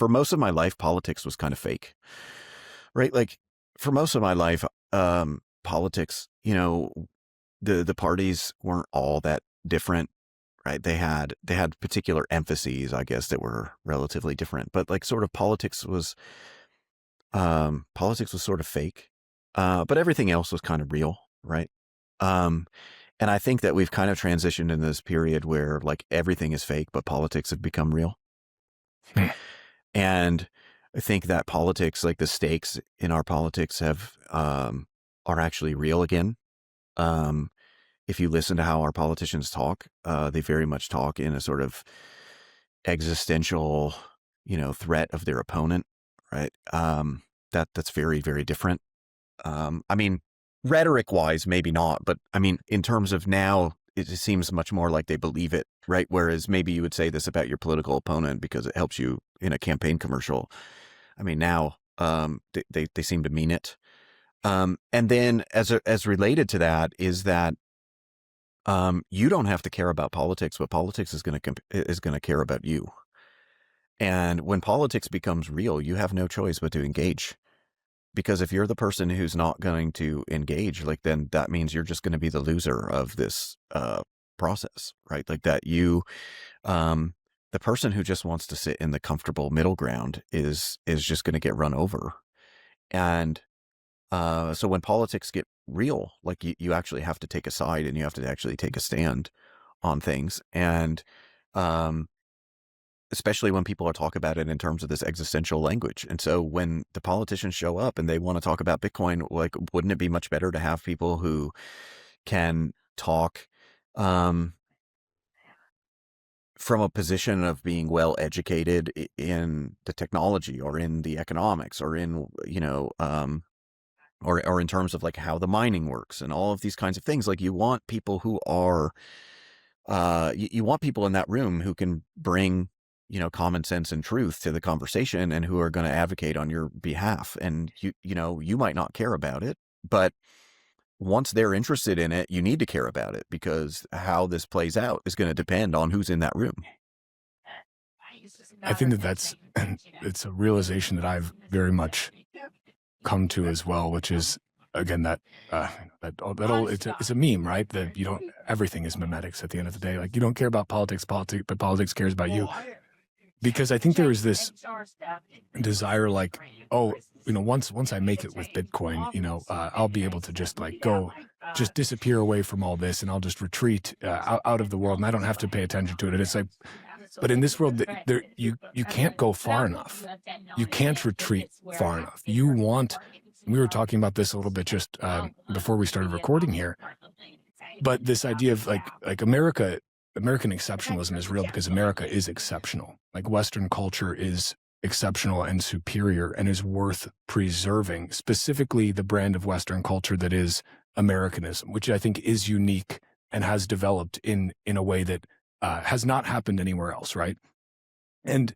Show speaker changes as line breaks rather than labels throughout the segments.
for most of my life, politics was kind of fake, right? Like for most of my life, politics, the parties weren't all that different, right? They had particular emphases, I guess, that were relatively different, but like sort of politics was sort of fake, but everything else was kind of real, right? Um, and I think that we've kind of transitioned in this period where like everything is fake, but politics have become real.
Hmm.
And I think that politics, like the stakes in our politics are actually real again. Um, if you listen to how our politicians talk, they very much talk in a sort of existential, threat of their opponent, right? That's very, very different. I mean, rhetoric wise, maybe not, but I mean, in terms of now, it just seems much more like they believe it, right? Whereas maybe you would say this about your political opponent because it helps you in a campaign commercial. I mean, now, they seem to mean it. And then as related to that is that, you don't have to care about politics, but politics is going to care about you. And when politics becomes real, you have no choice but to engage. Because if you're the person who's not going to engage, like then that means you're just going to be the loser of this process, right? Like that the person who just wants to sit in the comfortable middle ground is just going to get run over. And so when politics get real, like you actually have to take a side and you have to actually take a stand on things. And especially when people are talking about it in terms of this existential language. And so when the politicians show up and they want to talk about Bitcoin, like, wouldn't it be much better to have people who can talk from a position of being well educated in the technology or in the economics or in, or in terms of like how the mining works and all of these kinds of things. Like you want people who are, you want people in that room who can bring, common sense and truth to the conversation and who are going to advocate on your behalf. And you might not care about it, but once they're interested in it, you need to care about it because how this plays out is going to depend on who's in that room.
I think it's a realization that I've very much come to as well, which is again it's a meme, right? That everything is memetics at the end of the day. Like you don't care about politics, but politics cares about you. Because I think there is this desire, like, oh, once I make it with Bitcoin, I'll be able to just just disappear away from all this, and I'll just retreat out of the world, and I don't have to pay attention to it. And it's like, but in this world, you can't go far enough. You can't retreat far enough. We were talking about this a little bit just before we started recording here, but this idea of like American exceptionalism is real because America is exceptional. Like Western culture is exceptional and superior and is worth preserving, specifically the brand of Western culture that is Americanism, which I think is unique and has developed in a way that has not happened anywhere else, right? And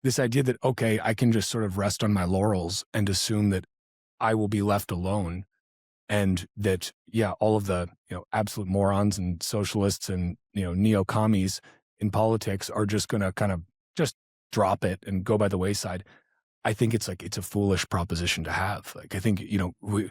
this idea that, okay, I can just sort of rest on my laurels and assume that I will be left alone and that, all of the, absolute morons and socialists and, neo-commies in politics are just going to kind of just drop it and go by the wayside. I think it's a foolish proposition to have. Like, I think, we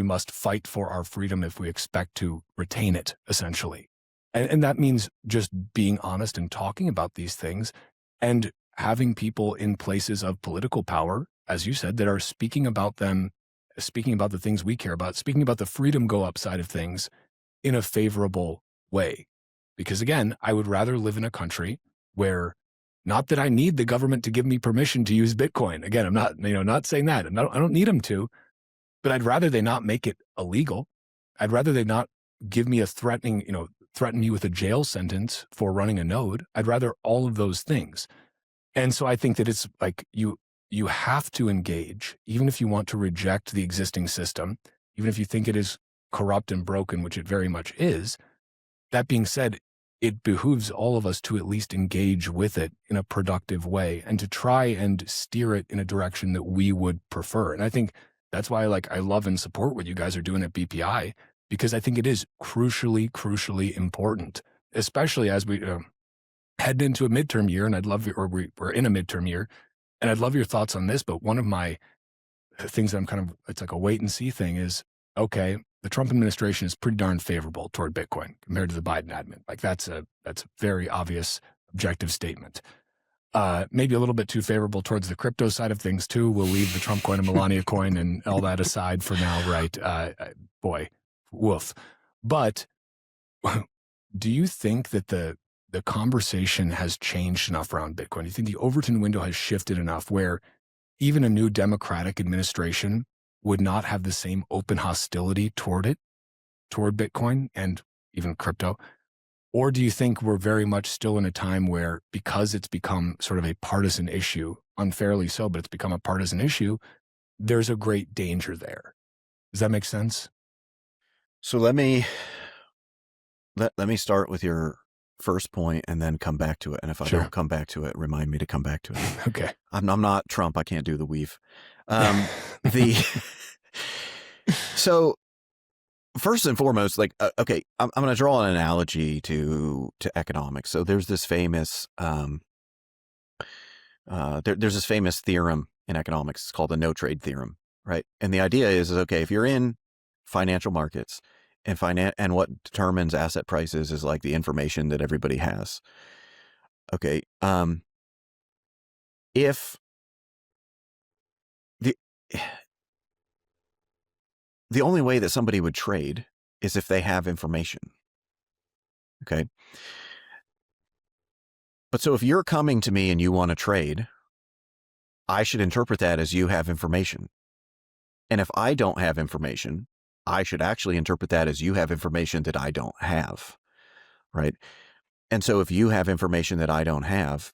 must fight for our freedom if we expect to retain it, essentially. And that means just being honest and talking about these things and having people in places of political power, as you said, that are speaking about them, speaking about the things we care about, speaking about the freedom go up side of things in a favorable way. Because again, I would rather live in a country where, not that I need the government to give me permission to use Bitcoin. Again, I'm not saying that. I don't need them to, but I'd rather they not make it illegal. I'd rather they not give me threaten me with a jail sentence for running a node. I'd rather all of those things. And so I think that it's like you have to engage, even if you want to reject the existing system, even if you think it is corrupt and broken, which it very much is. That being said, it behooves all of us to at least engage with it in a productive way and to try and steer it in a direction that we would prefer. And I think that's why I love and support what you guys are doing at BPI, because I think it is crucially important, especially as we heading into a midterm year, and I'd love, or we're in a midterm year, and I'd love your thoughts on this. But one of my things that I'm kind of, it's like a wait and see thing is, okay, the Trump administration is pretty darn favorable toward Bitcoin compared to the Biden admin. Like that's a very obvious objective statement. Maybe a little bit too favorable towards the crypto side of things too. We'll leave the Trump coin and Melania coin and all that aside for now, right? Boy, woof. But do you think that the conversation has changed enough around Bitcoin? Do you think the Overton window has shifted enough where even a new Democratic administration would not have the same open hostility toward Bitcoin and even crypto? Or do you think we're very much still in a time where, because it's become sort of a partisan issue, unfairly so, but it's become a partisan issue, there's a great danger there? Does that make sense?
So let me start with your first point and then come back to it. And if I don't come back to it, remind me to come back to it.
Okay.
I'm not Trump. I can't do the weave. So first and foremost, like, okay, I'm going to draw an analogy to economics. So there's this famous, there's this famous theorem in economics. It's called the no trade theorem, right? And the idea is okay, if you're in financial markets and what determines asset prices is like the information that everybody has. Okay. If the only way that somebody would trade is if they have information. Okay. But so if you're coming to me and you want to trade, I should interpret that as you have information. And if I don't have information, I should actually interpret that as you have information that I don't have. Right. And so if you have information that I don't have,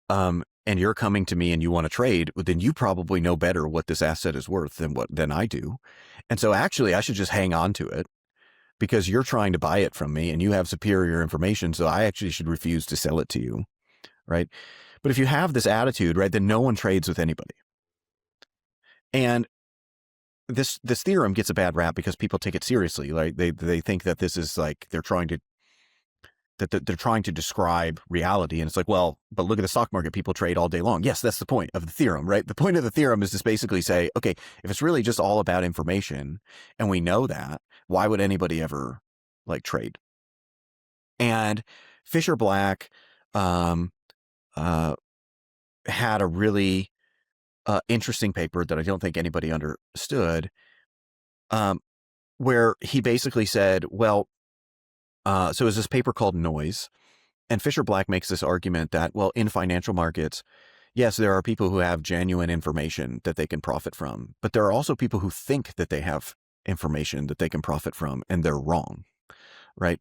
and you're coming to me and you want to trade, then you probably know better what this asset is worth than I do. And so actually I should just hang on to it because you're trying to buy it from me and you have superior information. So I actually should refuse to sell it to you. Right. But if you have this attitude, right, then no one trades with anybody. And this theorem gets a bad rap because people take it seriously. Like they think that this is like, they're trying to describe reality. And it's like, well, but look at the stock market, people trade all day long. Yes, that's the point of the theorem, right? The point of the theorem is to basically say, okay, if it's really just all about information and we know that, why would anybody ever like trade? And Fisher Black had a really interesting paper that I don't think anybody understood, where he basically said, well, so it was this paper called Noise, and Fisher Black makes this argument that, well, in financial markets, yes, there are people who have genuine information that they can profit from, but there are also people who think that they have information that they can profit from, and they're wrong, right?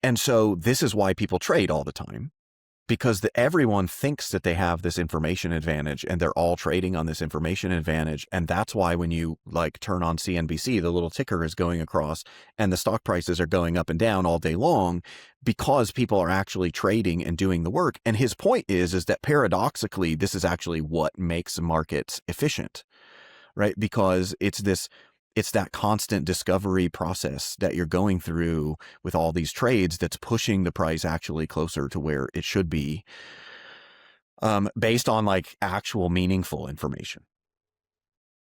And so this is why people trade all the time, because everyone thinks that they have this information advantage and they're all trading on this information advantage. And that's why when you like turn on CNBC, the little ticker is going across and the stock prices are going up and down all day long because people are actually trading and doing the work. And his point is that paradoxically, this is actually what makes markets efficient, right? Because it's that constant discovery process that you're going through with all these trades that's pushing the price actually closer to where it should be, based on like actual meaningful information.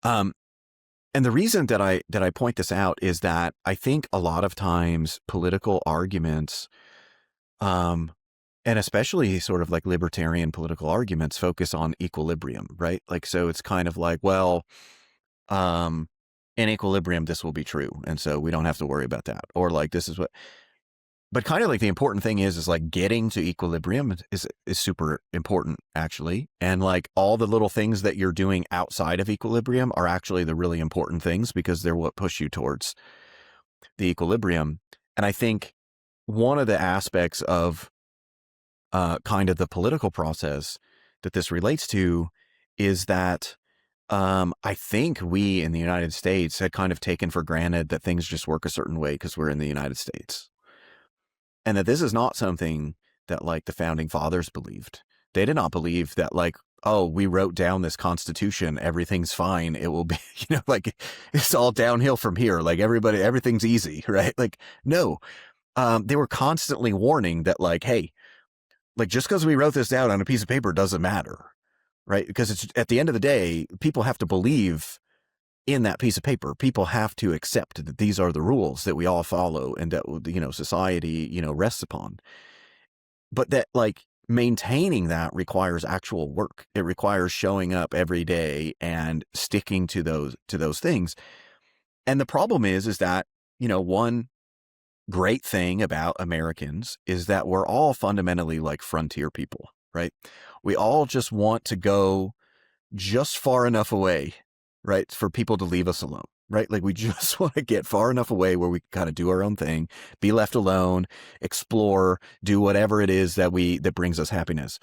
And the reason that I point this out is that I think a lot of times political arguments, and especially sort of like libertarian political arguments, focus on equilibrium, right? Like, so it's kind of like, well, in equilibrium, this will be true. And so we don't have to worry about that. Or like, this is what, but kind of like the important thing is like getting to equilibrium is super important actually. And like all the little things that you're doing outside of equilibrium are actually the really important things because they're what push you towards the equilibrium. And I think one of the aspects of kind of the political process that this relates to is that I think we in the United States had kind of taken for granted that things just work a certain way because we're in the United States. And that this is not something that like the founding fathers believed. They did not believe that like, oh, we wrote down this constitution, everything's fine. It will be, like it's all downhill from here. Like everything's easy, right? Like, no, they were constantly warning that like, hey, Like, just because we wrote this down on a piece of paper doesn't matter, right? Because it's at the end of the day, people have to believe in that piece of paper. People have to accept that these are the rules that we all follow and that, you know, society, you know, rests upon. But that, like, maintaining that requires actual work. It requires showing up every day and sticking to those things. And the problem is that, you know, one great thing about Americans is that we're all fundamentally like frontier people, right? We all just want to go just far enough away, right, for people to leave us alone, right? Like, we just want to get far enough away where we can kind of do our own thing, be left alone, explore, do whatever it is that brings us happiness.